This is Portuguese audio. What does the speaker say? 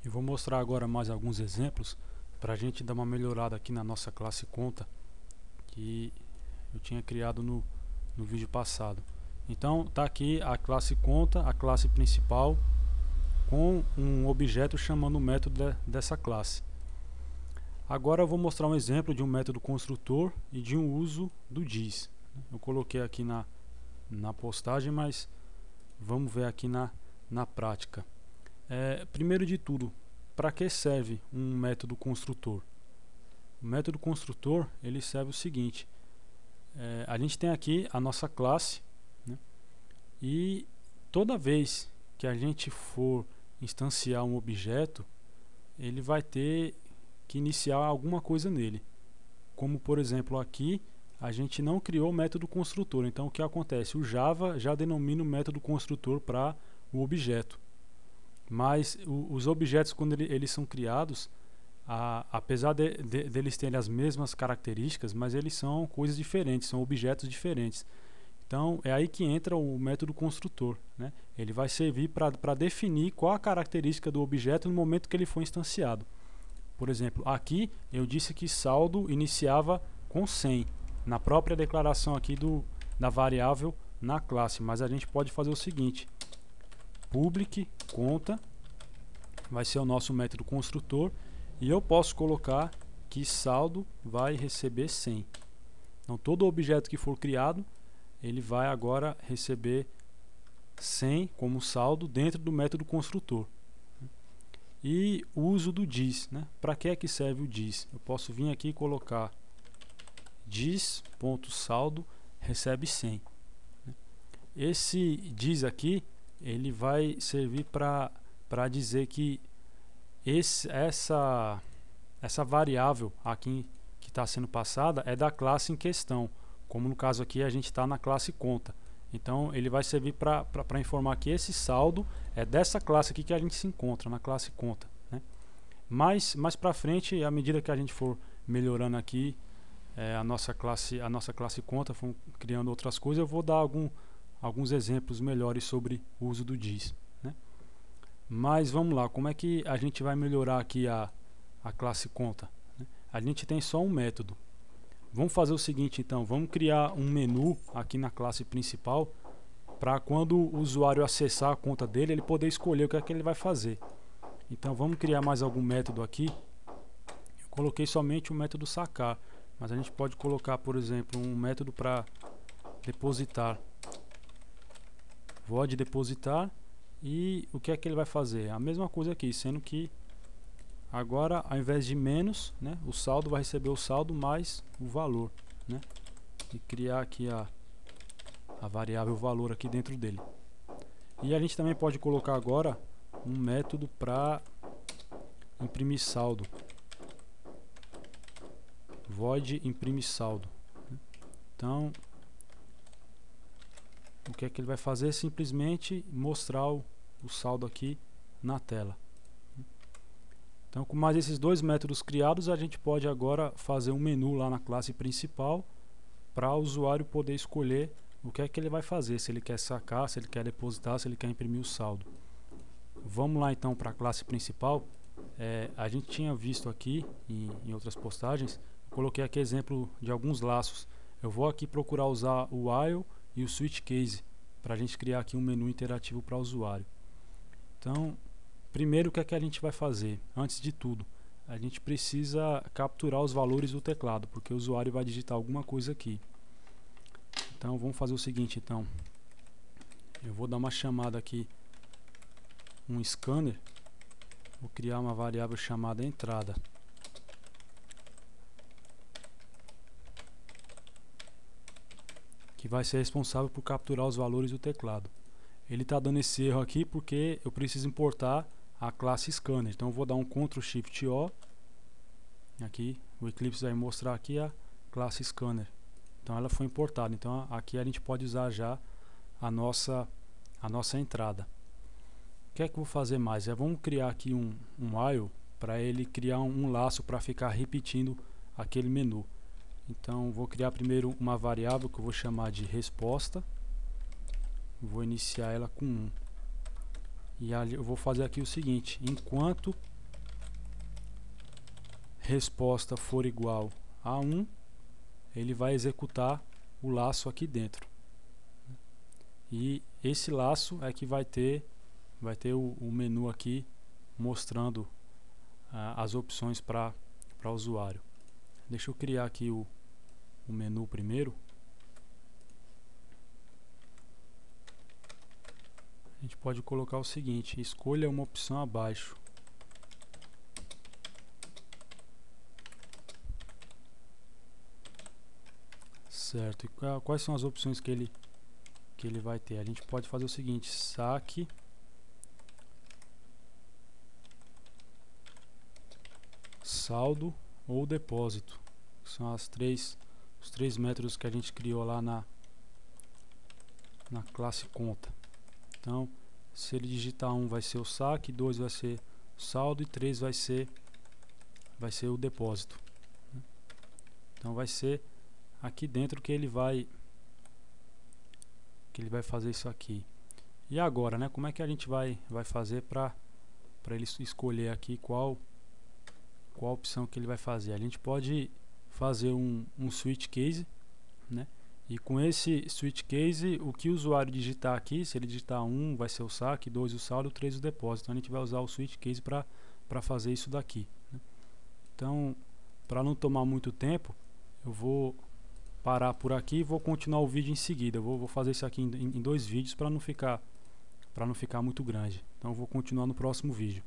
Eu vou mostrar agora mais alguns exemplos para a gente dar uma melhorada aqui na nossa classe conta que eu tinha criado no vídeo passado. Então tá aqui a classe conta, a classe principal, com um objeto chamando o método dessa classe. Agora eu vou mostrar um exemplo de um método construtor e de um uso do diz. Eu coloquei aqui na postagem, mas vamos ver aqui na prática. Primeiro de tudo, para que serve um método construtor? O método construtor ele serve o seguinte: a gente tem aqui a nossa classe, né? E toda vez que a gente for instanciar um objeto, ele vai ter que iniciar alguma coisa nele. Como por exemplo aqui, a gente não criou o método construtor. Então o que acontece? O Java já denomina o método construtor para o objeto. Mas os objetos, quando eles são criados, apesar deles terem as mesmas características, mas eles são coisas diferentes, são objetos diferentes. Então é aí que entra o método construtor, né? Ele vai servir para definir qual a característica do objeto no momento que ele for instanciado. Por exemplo, aqui eu disse que saldo iniciava com 100 na própria declaração aqui da variável na classe, mas a gente pode fazer o seguinte: public conta vai ser o nosso método construtor e eu posso colocar que saldo vai receber 100. Então todo objeto que for criado, ele vai agora receber 100 como saldo dentro do método construtor. E o uso do diz, né? Para que é que serve o diz? Eu posso vir aqui e colocar diz.saldo recebe 100. Esse diz aqui, ele vai servir para dizer que essa variável aqui que está sendo passada é da classe em questão. Como no caso aqui a gente está na classe conta. Então ele vai servir para informar que esse saldo é dessa classe aqui que a gente se encontra, na classe conta, né? Mais para frente, à medida que a gente for melhorando aqui a nossa classe conta, for criando outras coisas, eu vou dar alguns exemplos melhores sobre o uso do diz, né? Mas vamos lá, como é que a gente vai melhorar aqui a classe conta, né? A gente tem só um método. Vamos fazer o seguinte então, vamos criar um menu aqui na classe principal para quando o usuário acessar a conta dele, ele poder escolher o que é que ele vai fazer. Então vamos criar mais algum método aqui. Eu coloquei somente o método sacar, mas a gente pode colocar, por exemplo, um método para depositar. Void depositar, e o que é que ele vai fazer? A mesma coisa aqui, sendo que agora, ao invés de menos, né, o saldo vai receber o saldo mais o valor, né? E criar aqui a variável valor aqui dentro dele. E a gente também pode colocar agora um método para imprimir saldo. Void imprime saldo. Então, o que é que ele vai fazer? Simplesmente mostrar o saldo aqui na tela. Então, com mais esses dois métodos criados, a gente pode agora fazer um menu lá na classe principal para o usuário poder escolher o que é que ele vai fazer, se ele quer sacar, se ele quer depositar, se ele quer imprimir o saldo. Vamos lá então para a classe principal. A gente tinha visto aqui em outras postagens, eu coloquei aqui exemplo de alguns laços. Eu vou aqui procurar usar o while e o switch case para a gente criar aqui um menu interativo para o usuário. Então, primeiro, o que é que a gente vai fazer? Antes de tudo, a gente precisa capturar os valores do teclado, porque o usuário vai digitar alguma coisa aqui. Então vamos fazer o seguinte então. Eu vou dar uma chamada aqui, um scanner. Vou criar uma variável chamada entrada. Que vai ser responsável por capturar os valores do teclado. Ele está dando esse erro aqui porque eu preciso importar a classe scanner. Então eu vou dar um Ctrl Shift O. Aqui o Eclipse vai mostrar aqui a classe scanner. Então ela foi importada. Então aqui a gente pode usar já a nossa entrada. O que é que eu vou fazer mais? Vamos criar aqui um while para ele criar um laço para ficar repetindo aquele menu. Então vou criar primeiro uma variável que eu vou chamar de resposta. Vou iniciar ela com 1. E eu vou fazer aqui o seguinte: enquanto resposta for igual a 1, ele vai executar o laço aqui dentro. E esse laço é que vai ter o menu aqui mostrando as opções para o usuário. Deixa eu criar aqui o menu primeiro. A gente pode colocar o seguinte: escolha uma opção abaixo. Certo. E quais são as opções que ele vai ter? A gente pode fazer o seguinte: saque, saldo ou depósito. São os três métodos que a gente criou lá na classe conta. Então, se ele digitar 1 vai ser o saque, 2 vai ser o saldo e 3 vai ser o depósito. Então vai ser aqui dentro que ele vai fazer isso aqui. E agora, né, como é que a gente vai fazer para ele escolher aqui qual opção que ele vai fazer? A gente pode fazer um switch case, né? E com esse switch case, o que o usuário digitar aqui, se ele digitar 1 vai ser o saque, 2 o saldo, 3 o depósito. Então a gente vai usar o switch case para fazer isso daqui, né? Então, para não tomar muito tempo, eu vou parar por aqui e vou continuar o vídeo em seguida. Eu vou fazer isso aqui em 2 vídeos para não ficar muito grande. Então eu vou continuar no próximo vídeo.